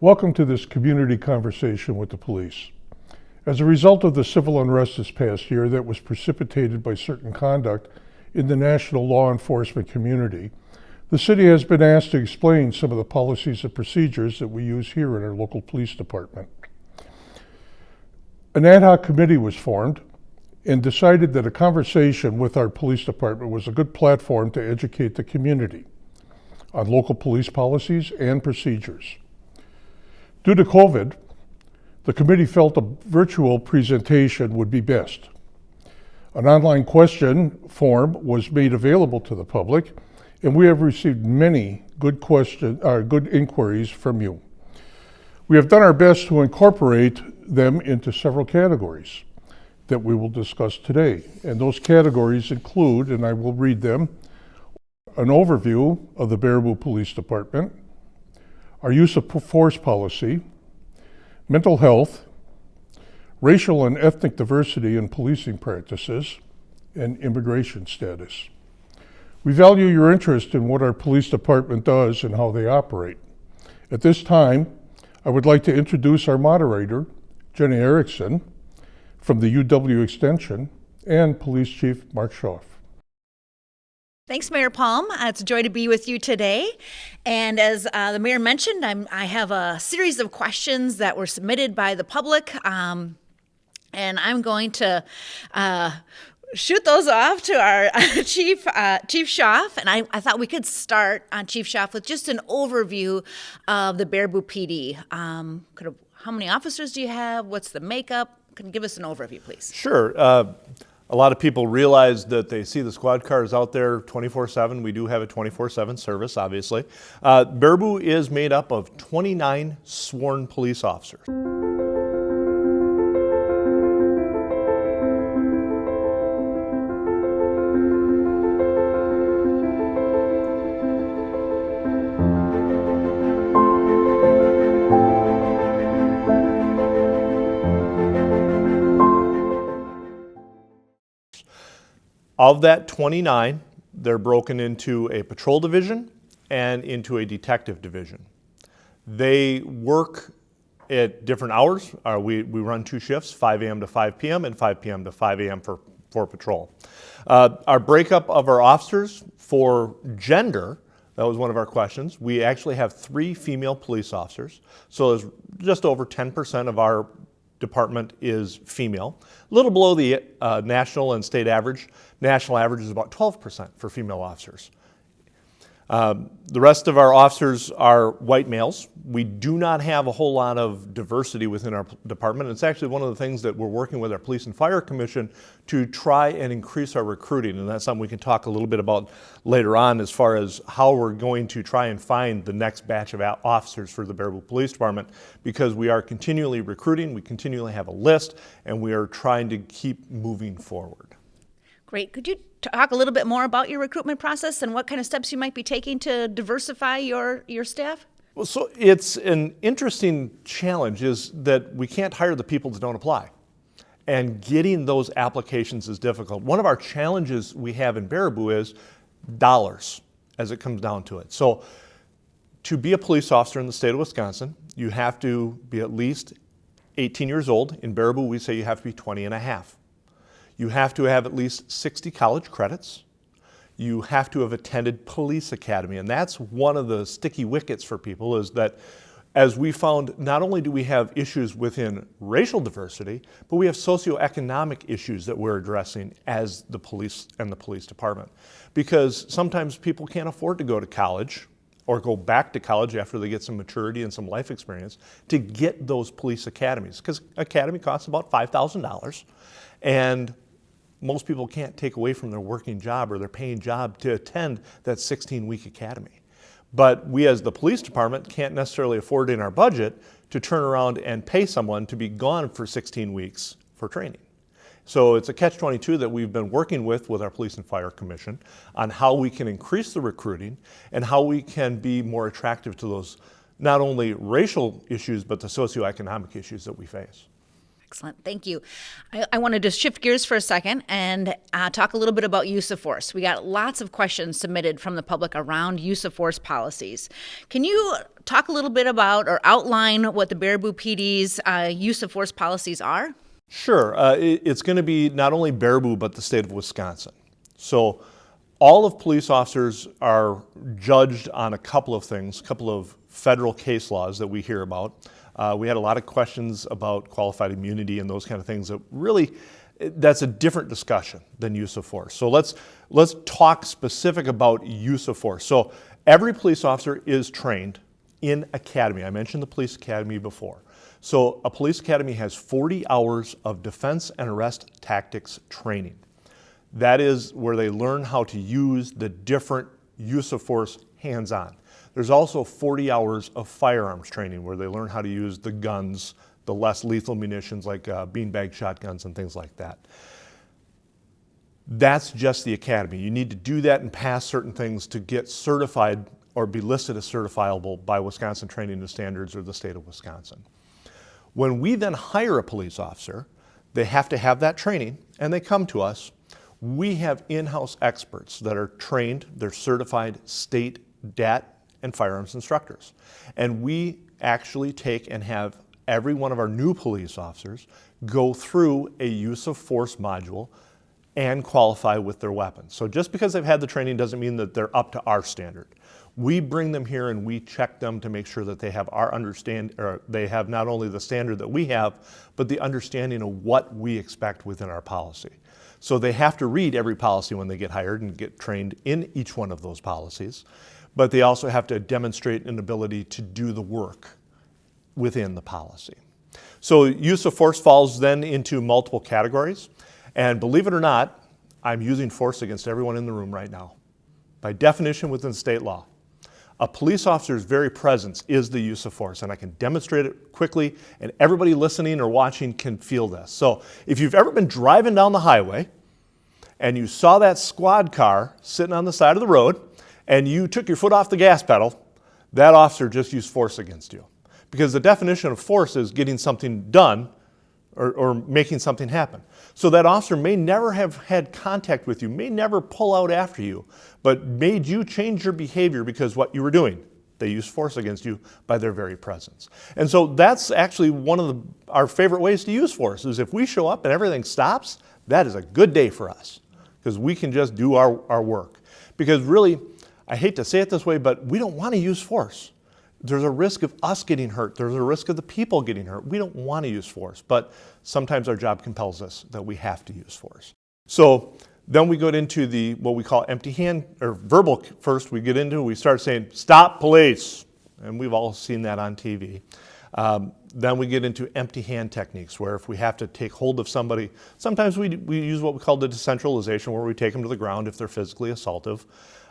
Welcome to this community conversation with the police. As a result of the civil unrest this past year that was precipitated by certain conduct in the national law enforcement community, the city has been asked to explain some of the policies and procedures that we use here in our local police department. An ad hoc committee was formed and decided that a conversation with our police department was a good platform to educate the community on local police policies and procedures. Due to COVID, the committee felt a virtual presentation would be best. An online question form was made available to the public, and we have received many good inquiries from you. We have done our best to incorporate them into several categories that we will discuss today. And those categories include, and I will read them, an overview of the Baraboo Police Department, our use of force policy, mental health, racial and ethnic diversity in policing practices, and immigration status. We value your interest in what our police department does and how they operate. At this time, I would like to introduce our moderator, Jenny Erickson, from the UW Extension, and Police Chief Mark Schauf. Thanks, Mayor Palm. It's a joy to be with you today. And as the mayor mentioned, I have a series of questions that were submitted by the public, and I'm going to shoot those off to our Chief Schauf. And I thought we could start on Chief Schauf with just an overview of the Baraboo PD. How many officers do you have? What's the makeup? Can you give us an overview, please? Sure. A lot of people realize that they see the squad cars out there 24/7. We do have a 24/7 service, obviously. Baraboo is made up of 29 sworn police officers. Of that 29, they're broken into a patrol division and into a detective division. They work at different hours. We run two shifts, 5 a.m. to 5 p.m. and 5 p.m. to 5 a.m. for patrol. Our breakup of our officers for gender, that was one of our questions. We actually have 3 female police officers, so there's just over 10% of our department is female, a little below the national and state average. National average is about 12% for female officers. The rest of our officers are white males. We do not have a whole lot of diversity within our department. It's actually one of the things that we're working with our Police and Fire Commission to try and increase our recruiting, and that's something we can talk a little bit about later on as far as how we're going to try and find the next batch of officers for the Baraboo Police Department, because we are continually recruiting, we continually have a list, and we are trying to keep moving forward. Great. Could you talk a little bit more about your recruitment process and what kind of steps you might be taking to diversify your staff? Well, so it's an interesting challenge is that we can't hire the people that don't apply. And getting those applications is difficult. One of our challenges we have in Baraboo is dollars as it comes down to it. So to be a police officer in the state of Wisconsin, you have to be at least 18 years old. In Baraboo, we say you have to be 20 and a half. You have to have at least 60 college credits. You have to have attended police academy. And that's one of the sticky wickets for people, is that as we found, not only do we have issues within racial diversity, but we have socioeconomic issues that we're addressing as the police and the police department. Because sometimes people can't afford to go to college or go back to college after they get some maturity and some life experience to get those police academies. Because academy costs about $5,000. And most people can't take away from their working job or their paying job to attend that 16-week academy. But we as the police department can't necessarily afford in our budget to turn around and pay someone to be gone for 16 weeks for training. So it's a catch-22 that we've been working with our Police and Fire Commission on how we can increase the recruiting and how we can be more attractive to those not only racial issues but the socioeconomic issues that we face. Excellent. Thank you. I wanted to shift gears for a second and talk a little bit about use of force. We got lots of questions submitted from the public around use of force policies. Can you talk a little bit about or outline what the Baraboo PD's use of force policies are? Sure. It's going to be not only Baraboo, but the state of Wisconsin. So all of police officers are judged on a couple of things, a couple of federal case laws that we hear about. We had a lot of questions about qualified immunity and those kind of things that really, that's a different discussion than use of force. So let's talk specific about use of force. So every police officer is trained in academy. I mentioned the police academy before. So a police academy has 40 hours of defense and arrest tactics training. That is where they learn how to use the different use of force hands-on. There's also 40 hours of firearms training where they learn how to use the guns, the less lethal munitions like beanbag shotguns and things like that. That's just the academy. You need to do that and pass certain things to get certified or be listed as certifiable by Wisconsin Training and Standards or the state of Wisconsin. When we then hire a police officer, they have to have that training and they come to us. We have in-house experts that are trained, they're certified state DAT and firearms instructors. And we actually take and have every one of our new police officers go through a use of force module and qualify with their weapons. So just because they've had the training doesn't mean that they're up to our standard. We bring them here and we check them to make sure that they have our they have not only the standard that we have, but the understanding of what we expect within our policy. So they have to read every policy when they get hired and get trained in each one of those policies. But they also have to demonstrate an ability to do the work within the policy. So use of force falls then into multiple categories. And believe it or not, I'm using force against everyone in the room right now. By definition within state law, a police officer's very presence is the use of force, and I can demonstrate it quickly, and everybody listening or watching can feel this. So if you've ever been driving down the highway and you saw that squad car sitting on the side of the road, and you took your foot off the gas pedal, that officer just used force against you. Because the definition of force is getting something done or making something happen. So that officer may never have had contact with you, may never pull out after you, but made you change your behavior because what you were doing. They used force against you by their very presence. And so that's actually one of our favorite ways to use force, is if we show up and everything stops, that is a good day for us, because we can just do our work. Because really, I hate to say it this way, but we don't want to use force. There's a risk of us getting hurt. There's a risk of the people getting hurt. We don't want to use force, but sometimes our job compels us that we have to use force. So then we go into what we call empty hand, or verbal first. We start saying, "Stop, police." And we've all seen that on TV. Then we get into empty hand techniques, where if we have to take hold of somebody, sometimes we use what we call the decentralization, where we take them to the ground if they're physically assaultive,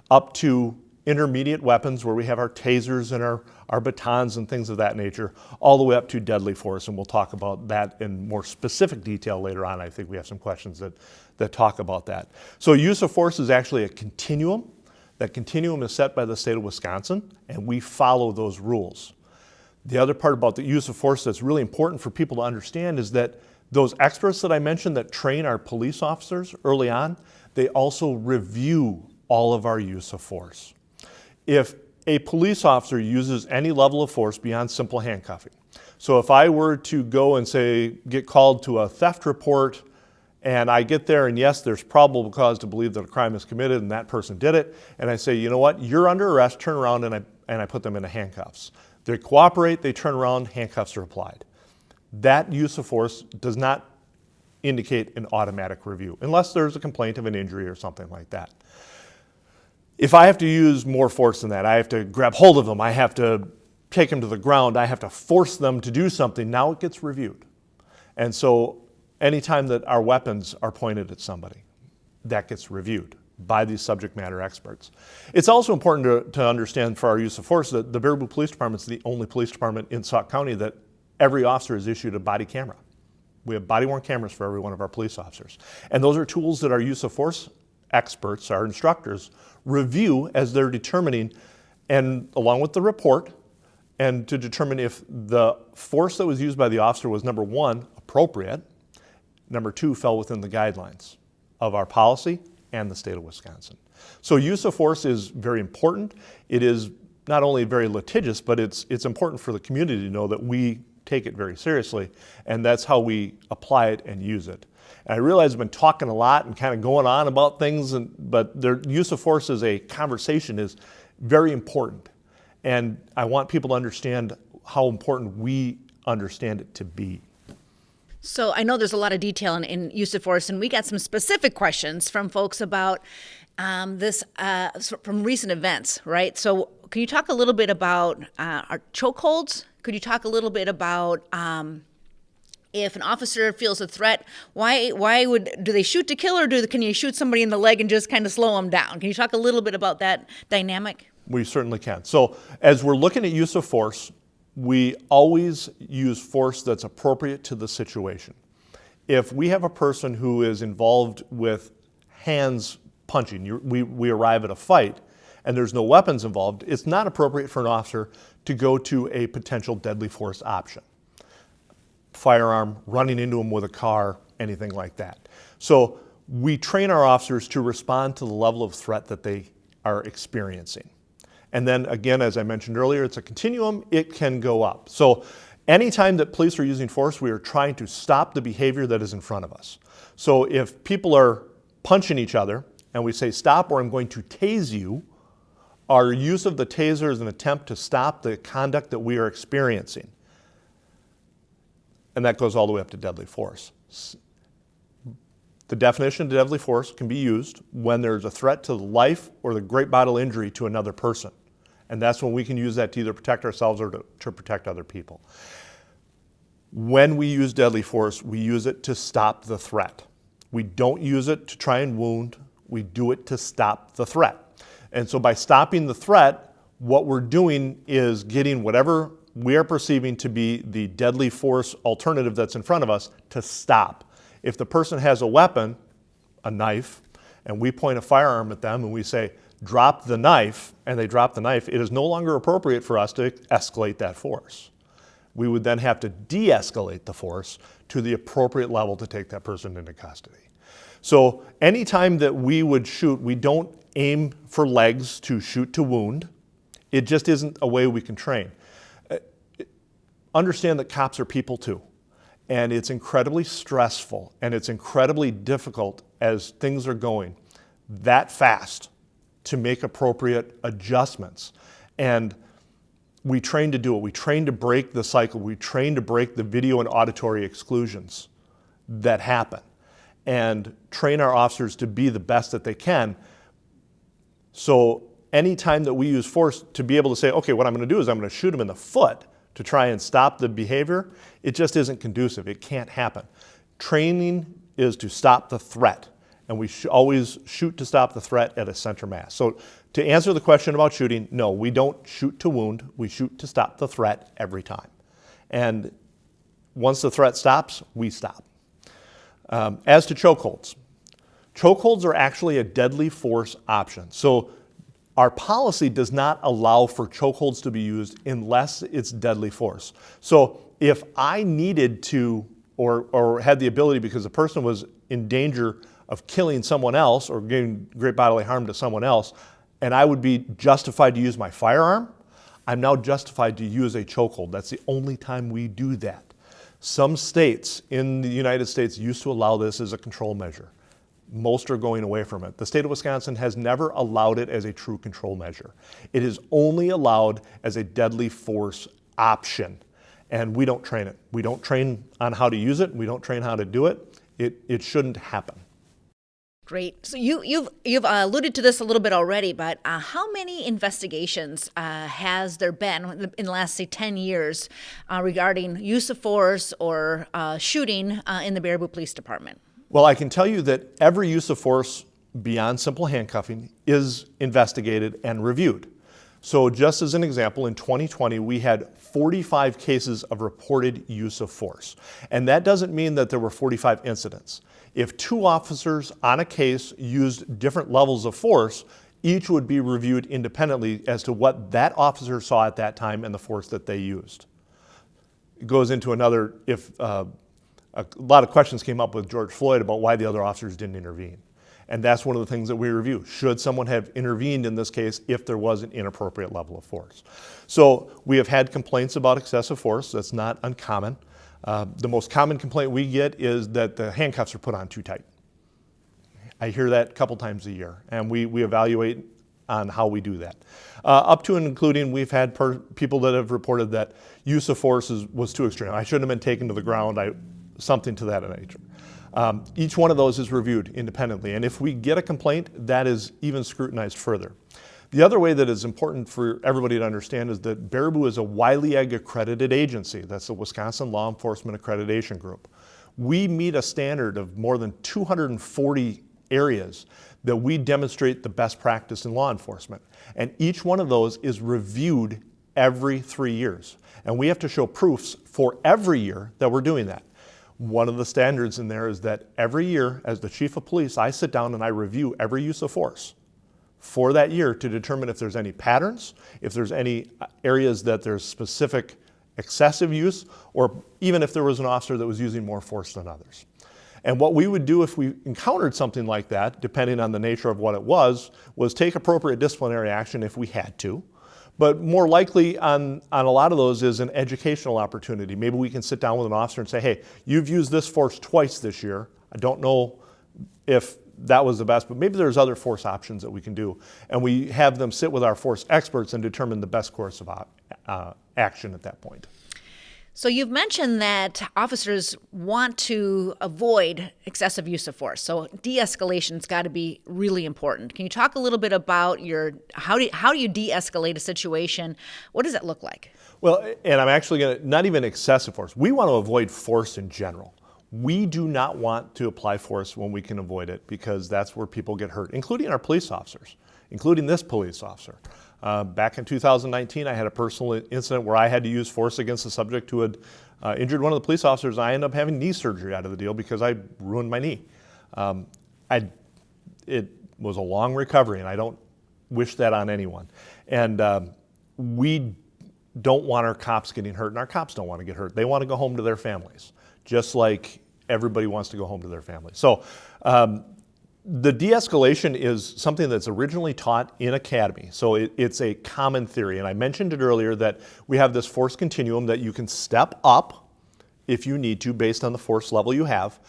up to intermediate weapons where we have our tasers and our batons and things of that nature, all the way up to deadly force, and we'll talk about that in more specific detail later on. I think we have some questions that talk about that. So use of force is actually a continuum. That continuum is set by the state of Wisconsin, and we follow those rules. The other part about the use of force that's really important for people to understand is that those experts that I mentioned that train our police officers early on, they also review all of our use of force. If a police officer uses any level of force beyond simple handcuffing, so if I were to go and say, get called to a theft report, and I get there and yes, there's probable cause to believe that a crime is committed and that person did it, and I say, you know what, you're under arrest, turn around, and I put them into handcuffs. They cooperate, they turn around, handcuffs are applied. That use of force does not indicate an automatic review, unless there's a complaint of an injury or something like that. If I have to use more force than that, I have to grab hold of them, I have to take them to the ground, I have to force them to do something, now it gets reviewed. And so anytime that our weapons are pointed at somebody, that gets reviewed by these subject matter experts. It's also important to understand for our use of force that the Baraboo Police Department is the only police department in Sauk County that every officer is issued a body camera. We have body-worn cameras for every one of our police officers. And those are tools that our use of force experts, our instructors, review as they're determining, and along with the report, and to determine if the force that was used by the officer was, number one, appropriate. Number two, fell within the guidelines of our policy and the state of Wisconsin. So use of force is very important. It is not only very litigious, but it's important for the community to know that we take it very seriously, and that's how we apply it and use it. And I realize I've been talking a lot and kind of going on about things, but the use of force as a conversation is very important. And I want people to understand how important we understand it to be. So I know there's a lot of detail in use of force, and we got some specific questions from folks about this from recent events, right? So can you talk a little bit about our chokeholds? Could you talk a little bit about if an officer feels a threat, do they shoot to kill, or can you shoot somebody in the leg and just kind of slow them down? Can you talk a little bit about that dynamic? We certainly can. So as we're looking at use of force, we always use force that's appropriate to the situation. If we have a person who is involved with hands punching, we arrive at a fight and there's no weapons involved, it's not appropriate for an officer to go to a potential deadly force option. Firearm, running into them with a car, anything like that. So we train our officers to respond to the level of threat that they are experiencing. And then again, as I mentioned earlier, it's a continuum, it can go up. So anytime that police are using force, we are trying to stop the behavior that is in front of us. So if people are punching each other and we say stop or I'm going to tase you, our use of the taser is an attempt to stop the conduct that we are experiencing. And that goes all the way up to deadly force. The definition of deadly force can be used when there's a threat to the life or the great bodily injury to another person. And that's when we can use that to either protect ourselves or to protect other people. When we use deadly force, we use it to stop the threat. We don't use it to try and wound, we do it to stop the threat. And so by stopping the threat, what we're doing is getting whatever we are perceiving to be the deadly force alternative that's in front of us to stop. If the person has a weapon, a knife, and we point a firearm at them and we say, drop the knife, and they drop the knife, it is no longer appropriate for us to escalate that force. We would then have to de-escalate the force to the appropriate level to take that person into custody. So anytime that we would shoot, we don't aim for legs to shoot to wound. It just isn't a way we can train. Understand that cops are people too. And it's incredibly stressful and it's incredibly difficult as things are going that fast to make appropriate adjustments. And we train to do it. We train to break the cycle. We train to break the video and auditory exclusions that happen and train our officers to be the best that they can. So anytime that we use force, to be able to say, okay, what I'm going to do is I'm going to shoot him in the foot to try and stop the behavior, it just isn't conducive. It can't happen. Training is to stop the threat, and we always shoot to stop the threat at a center mass. So to answer the question about shooting, no, we don't shoot to wound. We shoot to stop the threat every time. And once the threat stops, we stop. As to chokeholds, chokeholds are actually a deadly force option. So our policy does not allow for chokeholds to be used unless it's deadly force. So if I needed to or had the ability because the person was in danger of killing someone else or giving great bodily harm to someone else, and I would be justified to use my firearm, I'm now justified to use a chokehold. That's the only time we do that. Some states in the United States used to allow this as a control measure. Most are going away from it. The state of Wisconsin has never allowed it as a true control measure. It is only allowed as a deadly force option, and we don't train it. We don't train on how to use it. We don't train how to do it. It shouldn't happen. Great. So you've alluded to this a little bit already, but how many investigations has there been in the last, say, 10 years regarding use of force or shooting in the Baraboo Police Department? Well, I can tell you that every use of force beyond simple handcuffing is investigated and reviewed. So just as an example, in 2020, we had 45 cases of reported use of force. And that doesn't mean that there were 45 incidents. If 2 officers on a case used different levels of force, each would be reviewed independently as to what that officer saw at that time and the force that they used. It goes into another, if a a lot of questions came up with George Floyd about why the other officers didn't intervene. And that's one of the things that we review. Should someone have intervened in this case if there was an inappropriate level of force? So we have had complaints about excessive force. That's not uncommon. The most common complaint we get is that the handcuffs are put on too tight. I hear that a couple times a year, and we evaluate on how we do that. Up to and including, we've had people that have reported that use of force was too extreme. I shouldn't have been taken to the ground, something to that nature. Each one of those is reviewed independently, and if we get a complaint, that is even scrutinized further. The other way that is important for everybody to understand is that Baraboo is a WILEAG accredited agency. That's the Wisconsin Law Enforcement Accreditation Group. We meet a standard of more than 240 areas that we demonstrate the best practice in law enforcement. And each one of those is reviewed every 3 years. And we have to show proofs for every year that we're doing that. One of the standards in there is that every year, as the chief of police, I sit down and I review every use of force for that year to determine if there's any patterns, if there's any areas that there's specific excessive use, or even if there was an officer that was using more force than others. And what we would do if we encountered something like that, depending on the nature of what it was take appropriate disciplinary action if we had to. But more likely on a lot of those is an educational opportunity. Maybe we can sit down with an officer and say, hey, you've used this force twice this year. I don't know if that was the best, but maybe there's other force options that we can do. And we have them sit with our force experts and determine the best course of action at that point. So you've mentioned that officers want to avoid excessive use of force. So de-escalation's got to be really important. Can you talk a little bit about how do you de-escalate a situation? What does it look like? Well, and I'm actually going to, not even excessive force. We want to avoid force in general. We do not want to apply force when we can avoid it, because that's where people get hurt, including our police officers, including this police officer. Back in 2019, I had a personal incident where I had to use force against a subject who had injured one of the police officers, and I ended up having knee surgery out of the deal because I ruined my knee. It was a long recovery, and I don't wish that on anyone. And we don't want our cops getting hurt, and our cops don't want to get hurt. They want to go home to their families, just like everybody wants to go home to their families. So the de-escalation is something that's originally taught in academy. So it's a common theory. And I mentioned it earlier that we have this force continuum that you can step up if you need to based on the force level you have.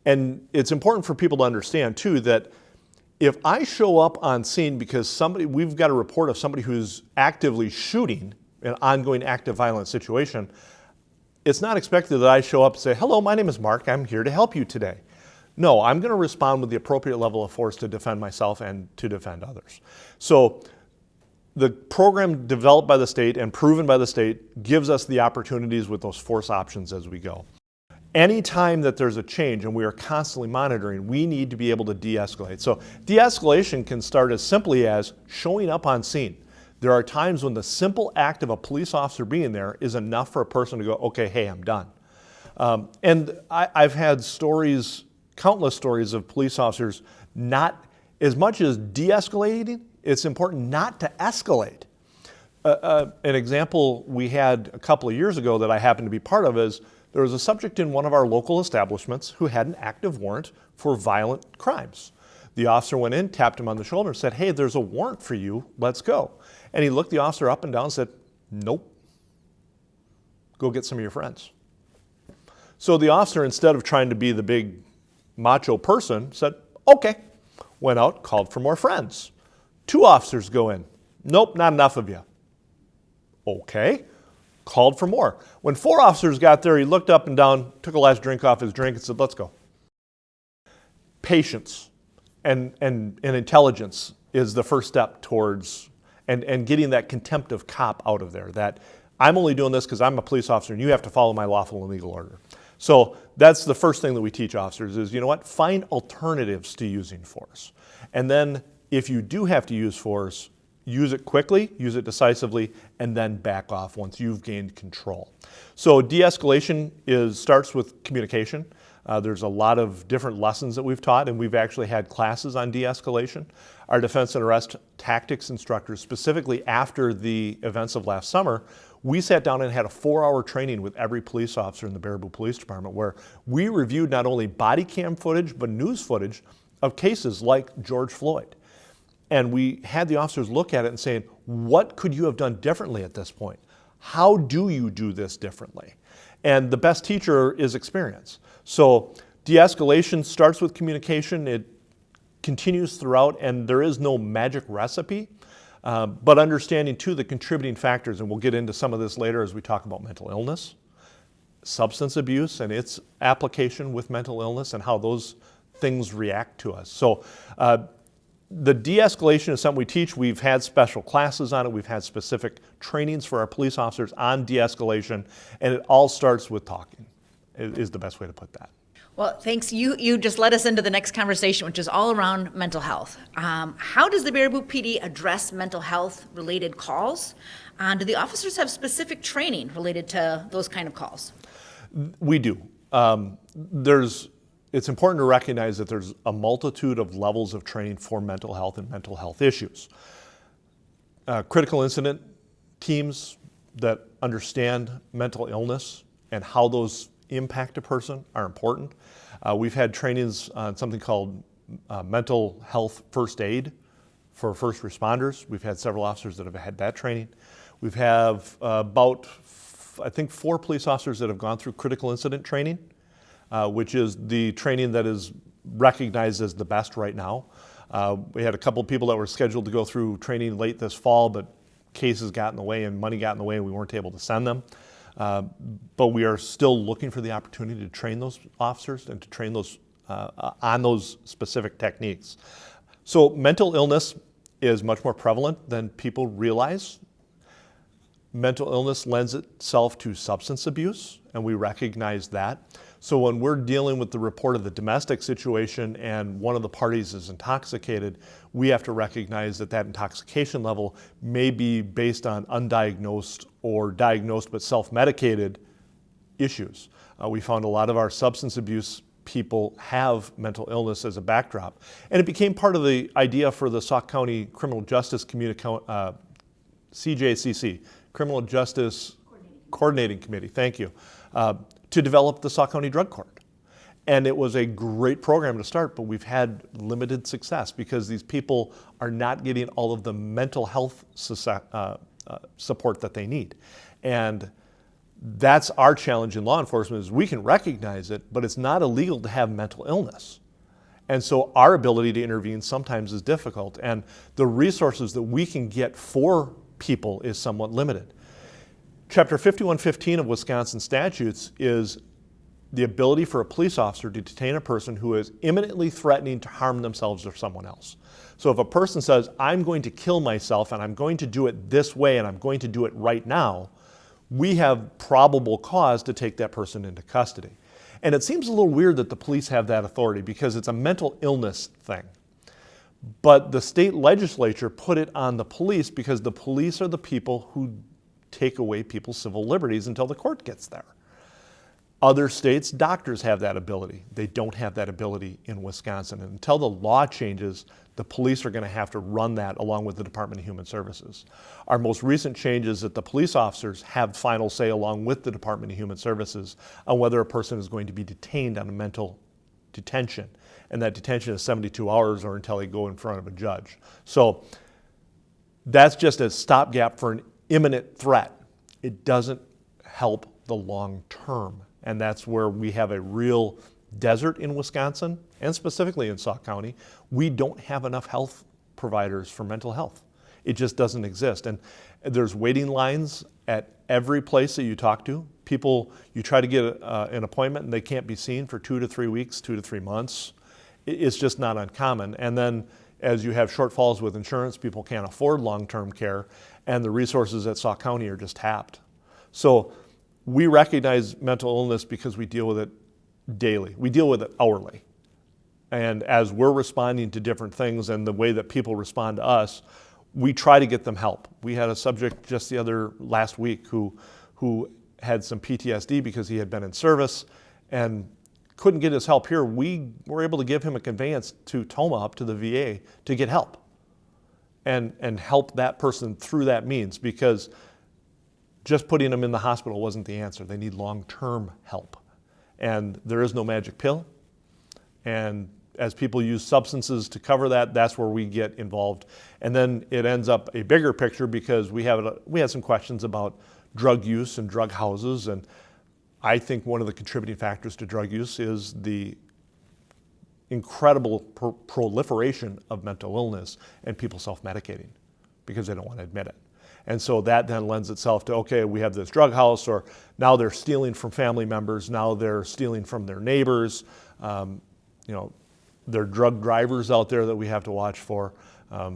And it's important for people to understand too that if I show up on scene because we've got a report of somebody who's actively shooting an ongoing active violent situation, it's not expected that I show up and say, hello, my name is Mark, I'm here to help you today. No, I'm going to respond with the appropriate level of force to defend myself and to defend others. So the program developed by the state and proven by the state gives us the opportunities with those force options as we go. Anytime that there's a change, and we are constantly monitoring, we need to be able to de-escalate. So de-escalation can start as simply as showing up on scene. There are times when the simple act of a police officer being there is enough for a person to go, okay, hey, I'm done. And I've had countless stories of police officers not, as much as de-escalating, it's important not to escalate. An example we had a couple of years ago that I happened to be part of is there was a subject in one of our local establishments who had an active warrant for violent crimes. The officer went in, tapped him on the shoulder and said, hey, there's a warrant for you, let's go. And he looked the officer up and down and said, nope, go get some of your friends. So the officer, instead of trying to be the big macho person, said, okay, went out, called for more friends. 2 officers go in. Nope, not enough of you. Okay, called for more. When 4 officers got there, he looked up and down, took a last drink off his drink and said, let's go. Patience and intelligence is the first step towards and getting that contempt of cop out of there, that I'm only doing this because I'm a police officer and you have to follow my lawful and legal order. So that's the first thing that we teach officers is, you know what, find alternatives to using force. And then if you do have to use force, use it quickly, use it decisively, and then back off once you've gained control. So de-escalation starts with communication. There's a lot of different lessons that we've taught, and we've actually had classes on de-escalation. Our defense and arrest tactics instructors, specifically after the events of last summer, we sat down and had a 4-hour training with every police officer in the Baraboo Police Department, where we reviewed not only body cam footage, but news footage of cases like George Floyd. And we had the officers look at it and saying, what could you have done differently at this point? How do you do this differently? And the best teacher is experience. So de-escalation starts with communication. It continues throughout, and there is no magic recipe, but understanding too the contributing factors, and we'll get into some of this later as we talk about mental illness, substance abuse and its application with mental illness and how those things react to us. So the de-escalation is something we teach. We've had special classes on it. We've had specific trainings for our police officers on de-escalation, and it all starts with talking, is the best way to put that. Well, thanks. You just led us into the next conversation, which is all around mental health. How does the Baraboo PD address mental health related calls? Do the officers have specific training related to those kind of calls? We do. It's important to recognize that there's a multitude of levels of training for mental health and mental health issues. Critical incident teams that understand mental illness and how those impact a person are important. We've had trainings on something called mental health first aid for first responders. We've had several officers that have had that training. We've have about, I think, 4 police officers that have gone through critical incident training, which is the training that is recognized as the best right now. We had a couple of people that were scheduled to go through training late this fall, but cases got in the way and money got in the way and we weren't able to send them. But we are still looking for the opportunity to train those officers and to train those on those specific techniques. So mental illness is much more prevalent than people realize. Mental illness lends itself to substance abuse, and we recognize that. So when we're dealing with the report of the domestic situation and one of the parties is intoxicated, we have to recognize that that intoxication level may be based on undiagnosed or diagnosed but self-medicated issues. We found a lot of our substance abuse people have mental illness as a backdrop. And it became part of the idea for the Sauk County Criminal Justice CJCC, Criminal Justice Coordinating Committee, thank you, to develop the Sauk County Drug Court. And it was a great program to start, but we've had limited success because these people are not getting all of the mental health support that they need. And that's our challenge in law enforcement is we can recognize it, but it's not illegal to have mental illness. And so our ability to intervene sometimes is difficult, and the resources that we can get for people is somewhat limited. Chapter 5115 of Wisconsin statutes is the ability for a police officer to detain a person who is imminently threatening to harm themselves or someone else. So if a person says, I'm going to kill myself and I'm going to do it this way and I'm going to do it right now, we have probable cause to take that person into custody. And it seems a little weird that the police have that authority because it's a mental illness thing. But the state legislature put it on the police because the police are the people who take away people's civil liberties until the court gets there. Other states, doctors have that ability. They don't have that ability in Wisconsin. And until the law changes, the police are going to have to run that along with the Department of Human Services. Our most recent change is that the police officers have final say along with the Department of Human Services on whether a person is going to be detained on a mental detention. And that detention is 72 hours or until they go in front of a judge. So that's just a stopgap for an imminent threat. It doesn't help the long term. And that's where we have a real desert in Wisconsin, and specifically in Sauk County. We don't have enough health providers for mental health. It just doesn't exist. And there's waiting lines at every place that you talk to. People, you try to get an appointment and they can't be seen for 2 to 3 weeks, 2 to 3 months. It's just not uncommon. And then as you have shortfalls with insurance, people can't afford long-term care, and the resources at Sauk County are just tapped. So we recognize mental illness because we deal with it daily. We deal with it hourly. And as we're responding to different things and the way that people respond to us, we try to get them help. We had a subject just last week who had some PTSD because he had been in service and couldn't get his help here, we were able to give him a conveyance to Toma up to the VA to get help and help that person through that means, because just putting them in the hospital wasn't the answer. They need long-term help. And there is no magic pill. And as people use substances to cover that, that's where we get involved. And then it ends up a bigger picture because we had some questions about drug use and drug houses. And I think one of the contributing factors to drug use is the incredible proliferation of mental illness and people self-medicating because they don't want to admit it. And so that then lends itself to, okay, we have this drug house, or now they're stealing from family members, now they're stealing from their neighbors. There are drug drivers out there that we have to watch for. I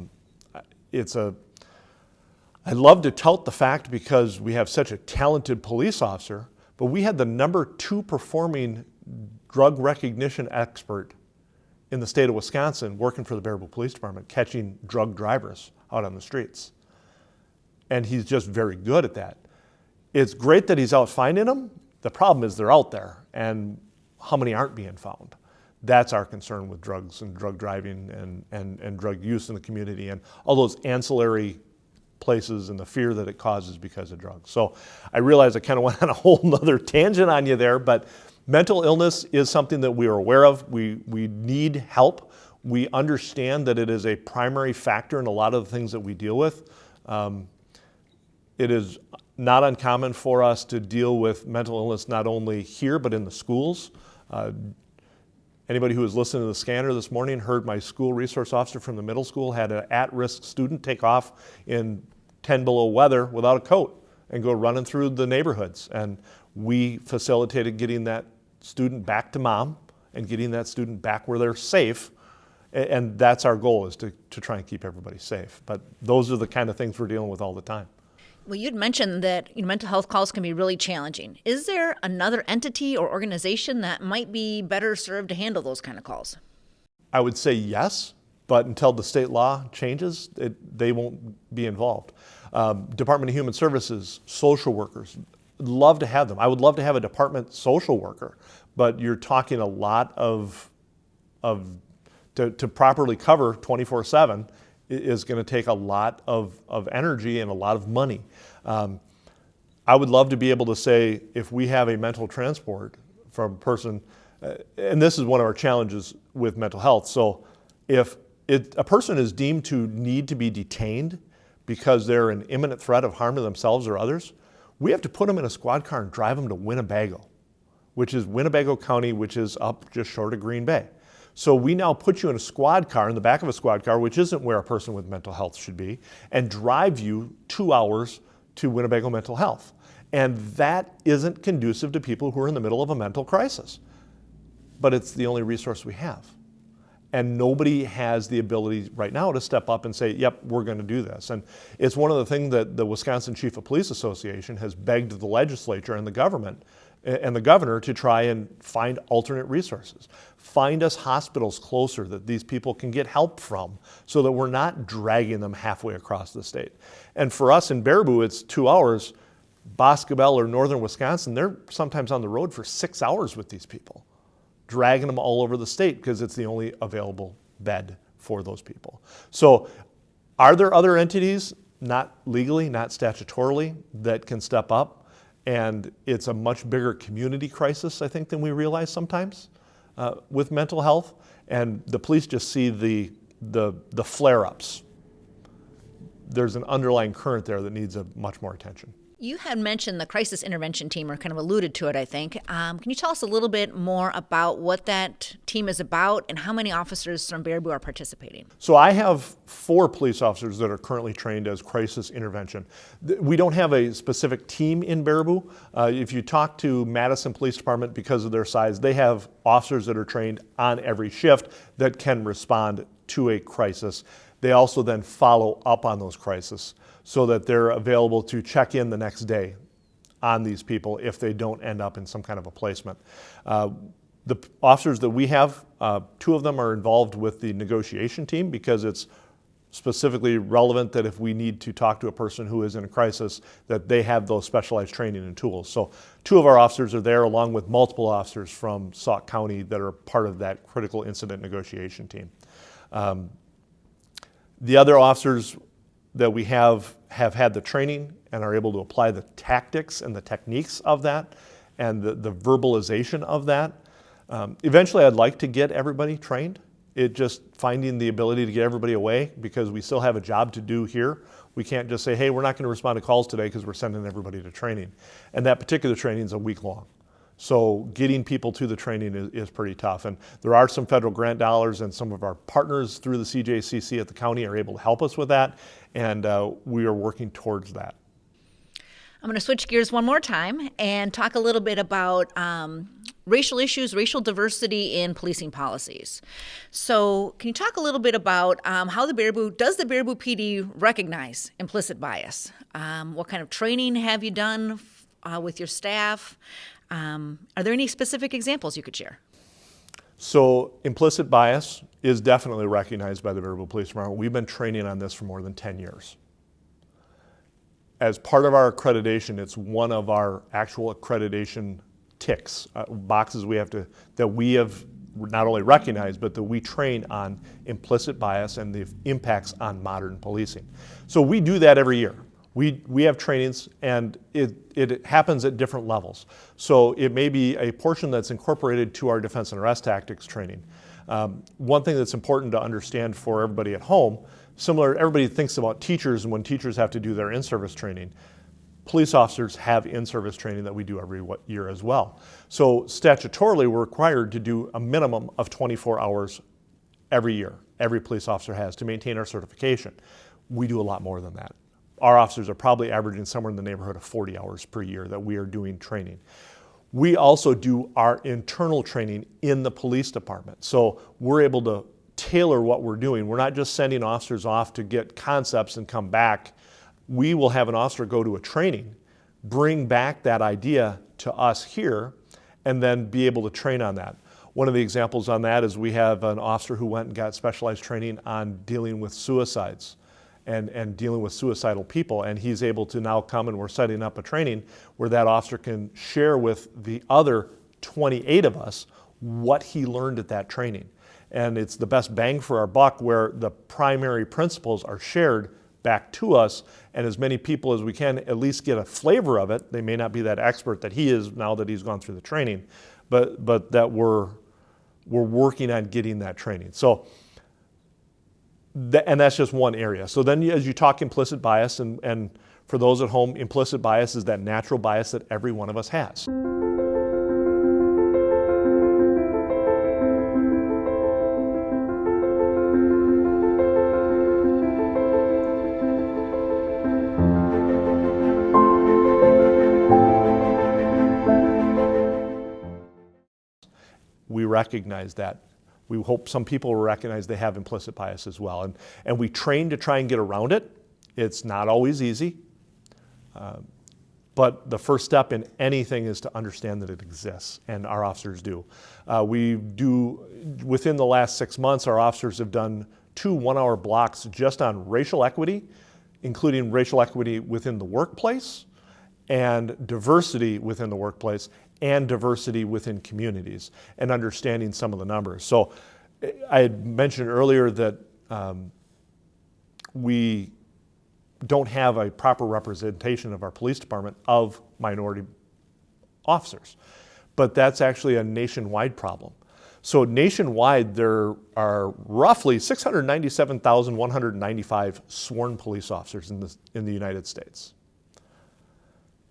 love to tout the fact, because we have such a talented police officer, but we had the #2 performing drug recognition expert in the state of Wisconsin working for the Baraboo Police Department, catching drug drivers out on the streets. And he's just very good at that. It's great that he's out finding them. The problem is they're out there, and how many aren't being found? That's our concern with drugs and drug driving and drug use in the community, and all those ancillary places and the fear that it causes because of drugs. So I realize I kind of went on a whole nother tangent on you there, but mental illness is something that we are aware of. We need help. We understand that it is a primary factor in a lot of the things that we deal with. It is not uncommon for us to deal with mental illness not only here but in the schools. Anybody who was listening to the scanner this morning heard my school resource officer from the middle school had an at-risk student take off in 10 below weather without a coat and go running through the neighborhoods. And we facilitated getting that student back to mom and getting that student back where they're safe. And that's our goal, is to try and keep everybody safe. But those are the kind of things we're dealing with all the time. Well, you'd mentioned that mental health calls can be really challenging. Is there another entity or organization that might be better served to handle those kind of calls? I would say yes, but until the state law changes, they won't be involved. Department of Human Services, social workers, love to have them. I would love to have a department social worker, but you're talking a lot to properly cover 24/7 is going to take a lot of energy and a lot of money. I would love to be able to say, if we have a mental transport from a person, and this is one of our challenges with mental health, so if a person is deemed to need to be detained because they're an imminent threat of harm to themselves or others, we have to put them in a squad car and drive them to Winnebago, which is Winnebago County, which is up just short of Green Bay. So we now put you in a squad car, in the back of a squad car, which isn't where a person with mental health should be, and drive you 2 hours to Winnebago Mental Health. And that isn't conducive to people who are in the middle of a mental crisis. But it's the only resource we have. And nobody has the ability right now to step up and say, yep, we're going to do this. And it's one of the things that the Wisconsin Chief of Police Association has begged the legislature and the government and the governor to try and find alternate resources. Find us hospitals closer that these people can get help from, so that we're not dragging them halfway across the state. And for us in Baraboo, it's 2 hours. Boscobel or northern Wisconsin, they're sometimes on the road for 6 hours with these people, dragging them all over the state because it's the only available bed for those people. So are there other entities, not legally, not statutorily, that can step up? And it's a much bigger community crisis, I think, than we realize sometimes with mental health. And the police just see the flare-ups. There's an underlying current there that needs much more attention. You had mentioned the crisis intervention team, or kind of alluded to it, I think. Can you tell us a little bit more about what that team is about and how many officers from Baraboo are participating? So I have 4 police officers that are currently trained as crisis intervention. We don't have a specific team in Baraboo. If you talk to Madison Police Department, because of their size, they have officers that are trained on every shift that can respond to a crisis. They also then follow up on those crises, so that they're available to check in the next day on these people if they don't end up in some kind of a placement. The officers that we have, 2 of them are involved with the negotiation team, because it's specifically relevant, that if we need to talk to a person who is in a crisis, that they have those specialized training and tools. So 2 of our officers are there, along with multiple officers from Sauk County that are part of that critical incident negotiation team. The other officers that we have had the training and are able to apply the tactics and the techniques of that and the verbalization of that. Eventually, I'd like to get everybody trained. It just finding the ability to get everybody away, because we still have a job to do here. We can't just say, hey, we're not going to respond to calls today because we're sending everybody to training. And that particular training is a week long. So getting people to the training is pretty tough. And there are some federal grant dollars, and some of our partners through the CJCC at the county are able to help us with that. And we are working towards that. I'm going to switch gears one more time and talk a little bit about racial issues, racial diversity in policing policies. So can you talk a little bit about how does the Baraboo PD recognize implicit bias? What kind of training have you done with your staff? Are there any specific examples you could share? So implicit bias is definitely recognized by the Baraboo Police Department. We've been training on this for more than 10 years. As part of our accreditation, it's one of our actual accreditation ticks, boxes that we have not only recognized, but that we train on implicit bias and the impacts on modern policing. So we do that every year. We have trainings, and it happens at different levels. So it may be a portion that's incorporated to our defense and arrest tactics training. One thing that's important to understand for everybody at home, everybody thinks about teachers, and when teachers have to do their in-service training, police officers have in-service training that we do every year as well. So statutorily, we're required to do a minimum of 24 hours every year. Every police officer has to maintain our certification. We do a lot more than that. Our officers are probably averaging somewhere in the neighborhood of 40 hours per year that we are doing training. We also do our internal training in the police department. So we're able to tailor what we're doing. We're not just sending officers off to get concepts and come back. We will have an officer go to a training, bring back that idea to us here, and then be able to train on that. One of the examples on that is we have an officer who went and got specialized training on dealing with suicides and dealing with suicidal people, and he's able to now come, and we're setting up a training where that officer can share with the other 28 of us what he learned at that training. And it's the best bang for our buck, where the primary principles are shared back to us, and as many people as we can at least get a flavor of it. They may not be that expert that he is now that he's gone through the training, but that we're working on getting that training. So, and that's just one area. So then as you talk implicit bias, and for those at home, implicit bias is that natural bias that every one of us has. We recognize that. We hope some people will recognize they have implicit bias as well. And we train to try and get around it. It's not always easy. But the first step in anything is to understand that it exists, and our officers do. Within the last 6 months, our officers have done 2 one-hour blocks just on racial equity, including racial equity within the workplace, and diversity within the workplace, and diversity within communities, and understanding some of the numbers. So I had mentioned earlier that we don't have a proper representation of our police department of minority officers, but that's actually a nationwide problem. So nationwide, there are roughly 697,195 sworn police officers in the United States.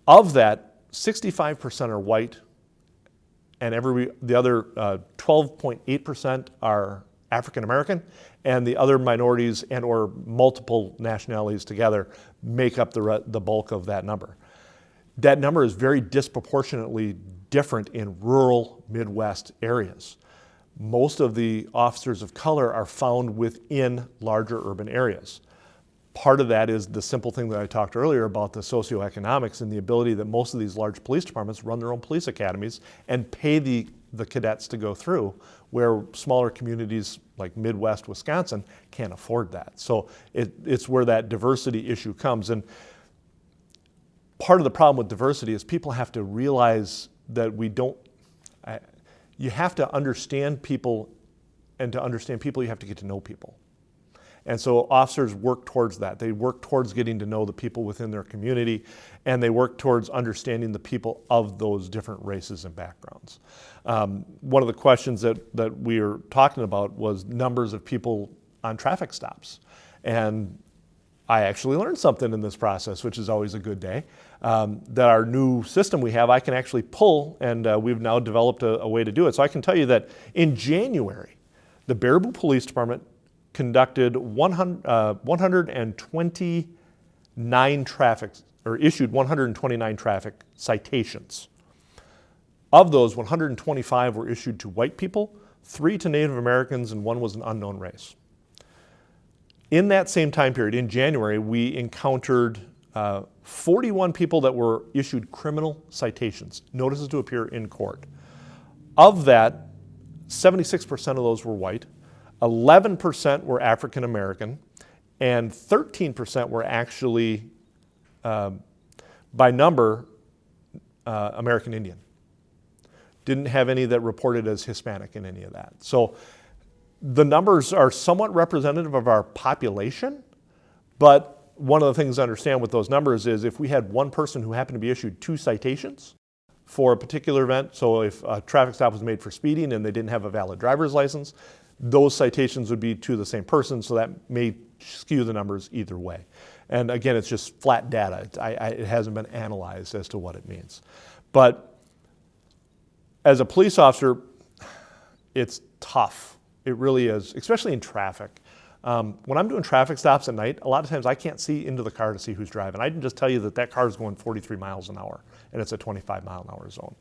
Of that, 65% are white, and the other 12.8% are African American, and the other minorities and or multiple nationalities together make up the bulk of that number. That number is very disproportionately different in rural Midwest areas. Most of the officers of color are found within larger urban areas. Part of that is the simple thing that I talked earlier about the socioeconomics and the ability that most of these large police departments run their own police academies and pay the the cadets to go through, where smaller communities like Midwest Wisconsin can't afford that. So it's where that diversity issue comes. And part of the problem with diversity is people have to realize that you have to understand people, and to understand people, you have to get to know people. And so officers work towards that. They work towards getting to know the people within their community, and they work towards understanding the people of those different races and backgrounds. One of the questions that we were talking about was numbers of people on traffic stops. And I actually learned something in this process, which is always a good day, that our new system we have, I can actually pull, and we've now developed a way to do it. So I can tell you that in January, the Baraboo Police Department conducted 129 issued 129 traffic citations. Of those, 125 were issued to white people, 3 to Native Americans, and 1 was an unknown race. In that same time period, in January, we encountered 41 people that were issued criminal citations, notices to appear in court. Of that, 76% of those were white, 11% were African American, and 13% were actually, by number, American Indian. Didn't have any that reported as Hispanic in any of that. So the numbers are somewhat representative of our population, but one of the things to understand with those numbers is if we had one person who happened to be issued 2 citations for a particular event, so if a traffic stop was made for speeding and they didn't have a valid driver's license, those citations would be to the same person, so that may skew the numbers either way. And again, it's just flat data. It hasn't been analyzed as to what it means. But as a police officer, it's tough. It really is, especially in traffic. When I'm doing traffic stops at night, a lot of times I can't see into the car to see who's driving. I can just tell you that car is going 43 miles an hour, and it's a 25-mile-an-hour zone.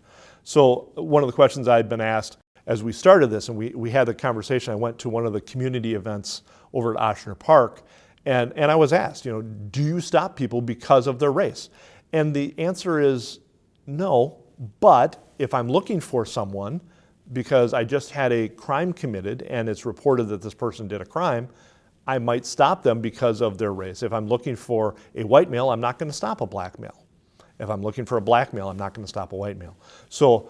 So one of the questions I'd been asked as we started this, and we had the conversation, I went to one of the community events over at Ochsner Park, and I was asked, do you stop people because of their race? And the answer is no, but if I'm looking for someone because I just had a crime committed and it's reported that this person did a crime, I might stop them because of their race. If I'm looking for a white male, I'm not going to stop a black male. If I'm looking for a black male, I'm not going to stop a white male. So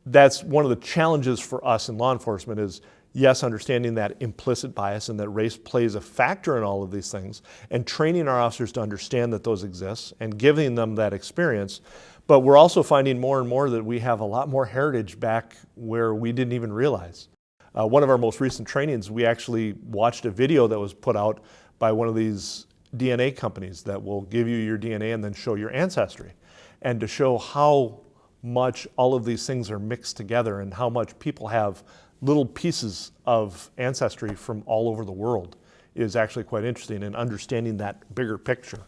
that's one of the challenges for us in law enforcement is, yes, understanding that implicit bias and that race plays a factor in all of these things, and training our officers to understand that those exist and giving them that experience. But we're also finding more and more that we have a lot more heritage back where we didn't even realize. One of our most recent trainings, we actually watched a video that was put out by one of these DNA companies that will give you your DNA and then show your ancestry, and to show how much all of these things are mixed together and how much people have little pieces of ancestry from all over the world is actually quite interesting, and understanding that bigger picture.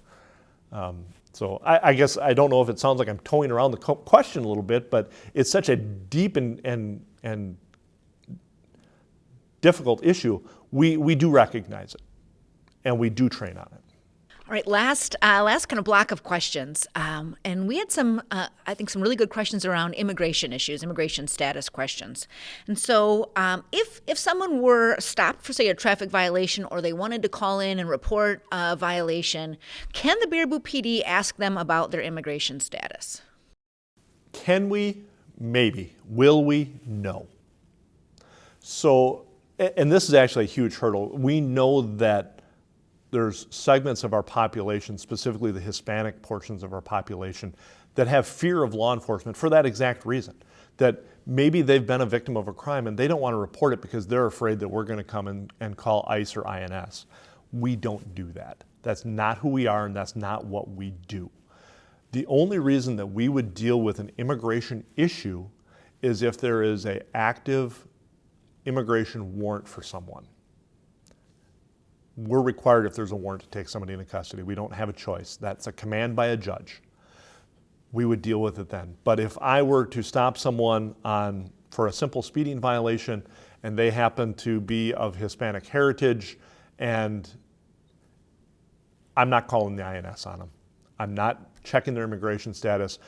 So I guess I don't know if it sounds like I'm towing around the question a little bit, but it's such a deep and difficult issue. We do recognize it, and we do train on it. All right, last kind of block of questions, and we had some, I think, some really good questions around immigration issues, immigration status questions. And so, if someone were stopped for, say, a traffic violation, or they wanted to call in and report a violation, can the Baraboo PD ask them about their immigration status? Can we? Maybe. Will we? No. So, and this is actually a huge hurdle. We know that there's segments of our population, specifically the Hispanic portions of our population, that have fear of law enforcement for that exact reason. That maybe they've been a victim of a crime and they don't want to report it because they're afraid that we're going to come and call ICE or INS. We don't do that. That's not who we are, and that's not what we do. The only reason that we would deal with an immigration issue is if there is an active immigration warrant for someone. We're required, if there's a warrant, to take somebody into custody. We don't have a choice. That's a command by a judge. We would deal with it then. But if I were to stop someone for a simple speeding violation and they happen to be of Hispanic heritage, and I'm not calling the INS on them. I'm not checking their immigration status.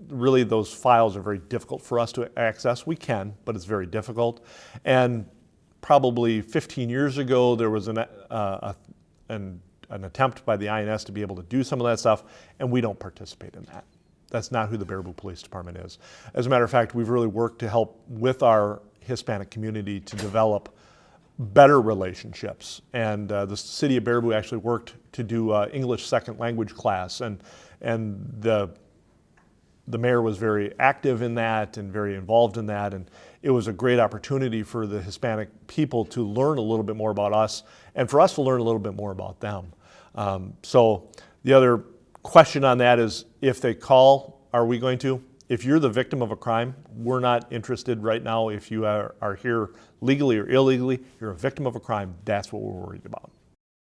really those files are very difficult for us to access. We can, but it's very difficult. And probably 15 years ago, there was an attempt by the INS to be able to do some of that stuff, and we don't participate in that. That's not who the Baraboo Police Department is. As a matter of fact, we've really worked to help with our Hispanic community to develop better relationships. And the city of Baraboo actually worked to do English second language class, and the mayor was very active in that and very involved in that, and it was a great opportunity for the Hispanic people to learn a little bit more about us and for us to learn a little bit more about them. So the other question on that is, if they call, are we going to? If you're the victim of a crime, we're not interested right now. If you are here legally or illegally, you're a victim of a crime, that's what we're worried about.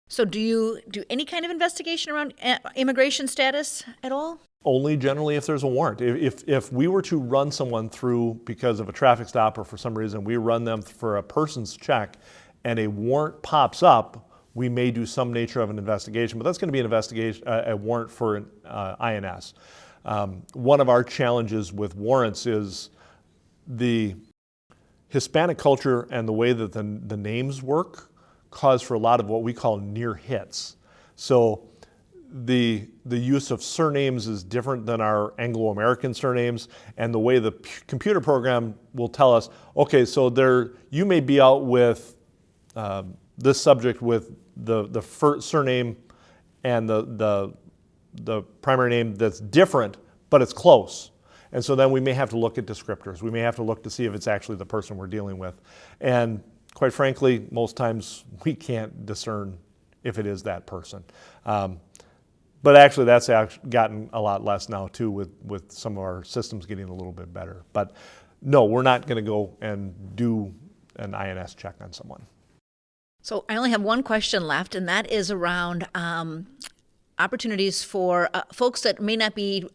So do you do any kind of investigation around immigration status at all? Only generally if there's a warrant. If we were to run someone through because of a traffic stop, or for some reason we run them for a person's check and a warrant pops up, we may do some nature of an investigation, but that's going to be an investigation, a warrant for an INS. One of our challenges with warrants is the Hispanic culture and the way that the names work cause for a lot of what we call near hits. So the use of surnames is different than our Anglo-American surnames, and the way the computer program will tell us, okay, so you may be out with this subject with the surname and the primary name that's different, but it's close. And so then we may have to look at descriptors. We may have to look to see if it's actually the person we're dealing with. And quite frankly, most times we can't discern if it is that person. But actually that's gotten a lot less now too, with some of our systems getting a little bit better. But no, we're not going to go and do an INS check on someone. So I only have one question left, and that is around opportunities for folks that may not be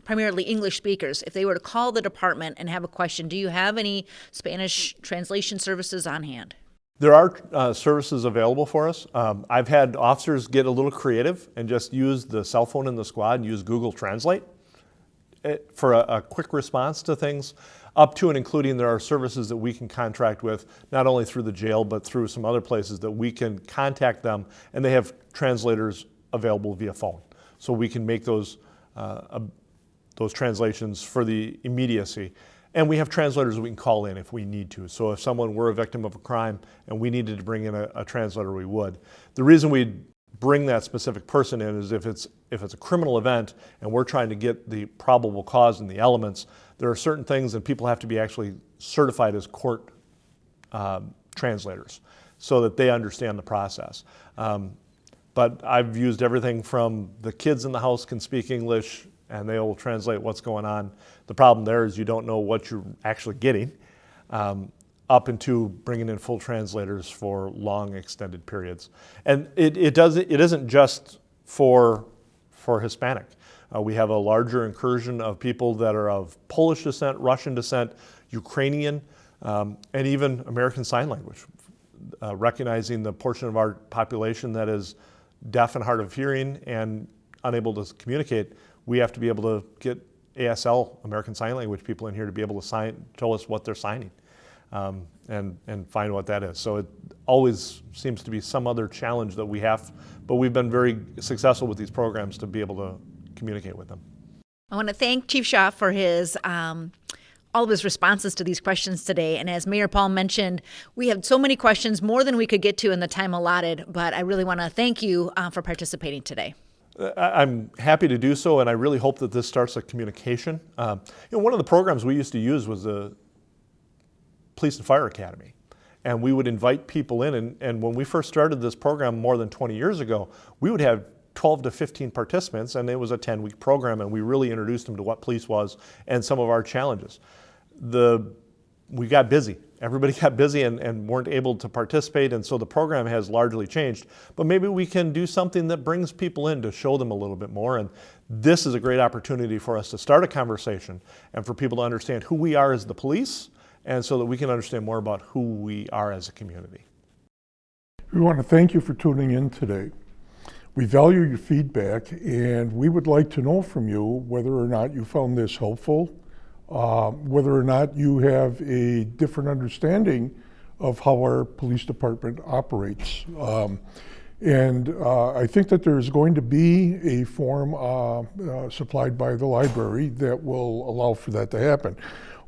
primarily English speakers. If they were to call the department and have a question, do you have any Spanish translation services on hand? There are services available for us. I've had officers get a little creative and just use the cell phone in the squad and use Google Translate for a quick response to things, up to and including there are services that we can contract with, not only through the jail, but through some other places that we can contact them, and they have translators available via phone. So we can make those translations for the immediacy. And we have translators we can call in if we need to. So if someone were a victim of a crime and we needed to bring in a translator, we would. The reason we bring that specific person in is if it's a criminal event and we're trying to get the probable cause and the elements, there are certain things that people have to be actually certified as court translators so that they understand the process. But I've used everything from the kids in the house can speak English and they will translate what's going on. The problem there is you don't know what you're actually getting, up into bringing in full translators for long extended periods. And it isn't just for Hispanic. We have a larger incursion of people that are of Polish descent, Russian descent, Ukrainian, and even American Sign Language. Recognizing the portion of our population that is deaf and hard of hearing and unable to communicate, we have to be able to get ASL, American Sign Language people in here to be able to tell us what they're signing and find what that is. So it always seems to be some other challenge that we have, but we've been very successful with these programs to be able to communicate with them. I want to thank Chief Schauf for his all of his responses to these questions today. And as Mayor Paul mentioned, we have so many questions, more than we could get to in the time allotted, but I really want to thank you for participating today. I'm happy to do so, and I really hope that this starts a communication. One of the programs we used to use was the Police and Fire Academy, and we would invite people in, and when we first started this program more than 20 years ago, we would have 12 to 15 participants, and it was a 10-week program, and we really introduced them to what police was and some of our challenges. We got busy. Everybody got busy and weren't able to participate, and so the program has largely changed. But maybe we can do something that brings people in to show them a little bit more, and this is a great opportunity for us to start a conversation and for people to understand who we are as the police, and so that we can understand more about who we are as a community. We want to thank you for tuning in today. We value your feedback, and we would like to know from you whether or not you found this helpful, whether or not you have a different understanding of how our police department operates. I think that there's going to be a form supplied by the library that will allow for that to happen.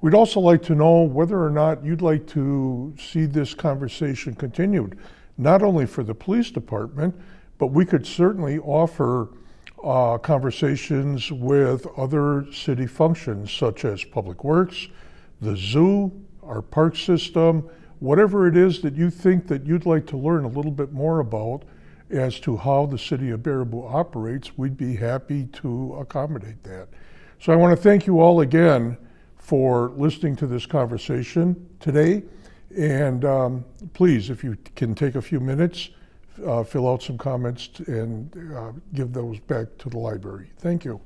We'd also like to know whether or not you'd like to see this conversation continued, not only for the police department, but we could certainly offer conversations with other city functions such as Public Works, the zoo, our park system, whatever it is that you think that you'd like to learn a little bit more about as to how the city of Baraboo operates, we'd be happy to accommodate that. So I want to thank you all again for listening to this conversation today. And please, if you can take a few minutes, fill out some comments and give those back to the library. Thank you.